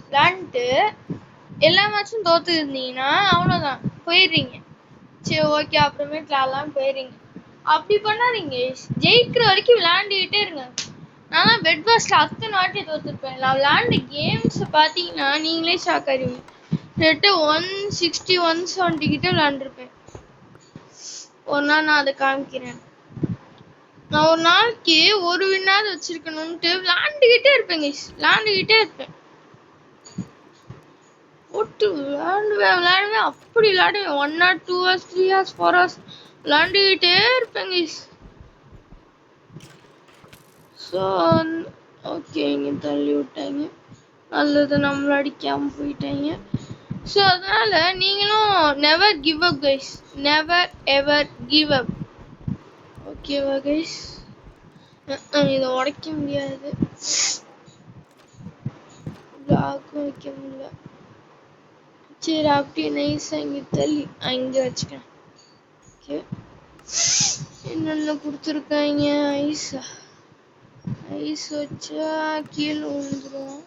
விளையாண்டுட்டு எல்லா மேட்சும் தோத்து இருந்தீங்கன்னா அவ்வளோதான், போயிடுறீங்க. சரி ஓகே அப்புறமேட்டு விளையாடலாம்னு போயிடுறீங்க. அப்படி பண்ணாதீங்க, ஜெயிக்கிற வரைக்கும் விளையாண்டுக்கிட்டே இருங்க. நான் பெட் பாஸ்ல அத்தனை வாட்டி தோத்துருப்பேன். நான் விளையாண்ட கேம்ஸ் பார்த்தீங்கன்னா நீங்களே ஷாக் ஆயிருவீங்க. கிட்டத்தட்ட 160 170 கிட்ட விளையாண்டுருப்பேன். ஒரு நாள் நான் அதை காமிக்கிறேன். நான் ஒரு நாளைக்கு ஒரு வின்னாவது வச்சிருக்கணும்ட்டு விளையாண்டுக்கிட்டே இருப்பேன். போட்டு விளையாடுவேன் அப்படி விளையாடுவேன். 1 hour 2 hours 3 hours 4 hours விளையாண்டுக்கிட்டே இருப்பேன் கைஸ். ஸோ ஓகே, இங்கே தள்ளி விட்டாங்க. நல்லது, நம்மள அடிக்காம போயிட்டாங்க. ஸோ அதனால நீங்களும் never give up guys, never ever give up. ஓகேவா கைஸ்? இதை உடைக்க முடியாது, பிளாக்கும் வைக்க முடியல. சரி அப்படியே நைஸாக இங்கே தள்ளி இங்கே வச்சுக்கேன். ஓகே, என்னென்ன கொடுத்துருக்காங்க? ஐஸ் வச்சா கீழே விழுந்துரும்.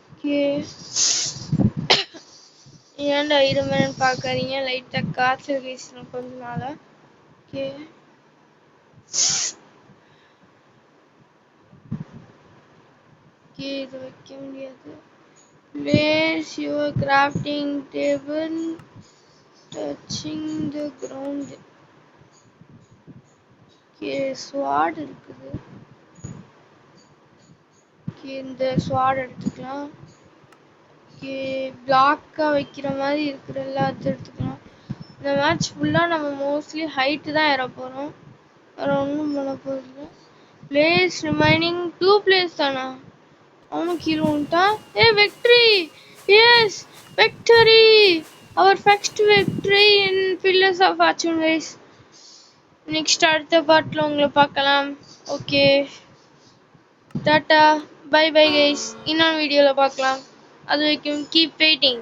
ஓகே, ஏன்டா இருமேன்னு பார்க்காதீங்க, லைட்டாக காய்ச்சல் வீசணும் கொஞ்ச நாளா. ஓகே, இது வைக்க முடியாது. Place your crafting table touching the ground. Okay, sword இருக்குது. Okay, இந்த sword எடுத்துக்கலாம். Okay, பிளாக்கா வைக்கிற மாதிரி இருக்கிற எல்லாத்தையும் எடுத்துக்கலாம். இந்த மேட்ச் ஃபுல்லா நம்ம மோஸ்ட்லி ஹைட்டு தான் ஏற போறோம், வேற ஒன்றும் பண்ண போறதில்லை. பிளேஸ் ரிமைனிங் 2 பிளேஸ் தானா? அவனும் கீழே வந்துட்டான். விக்டரி! Yes, victory! அவர் first victory in pillars of fortune guys. Next அடுத்த பார்ட்ல உங்களை பார்க்கலாம். Okay, tata, bye bye guys. இன்னொரு வீடியோவில் பார்க்கலாம். அது வரைக்கும் கீப் வெயிட்டிங்.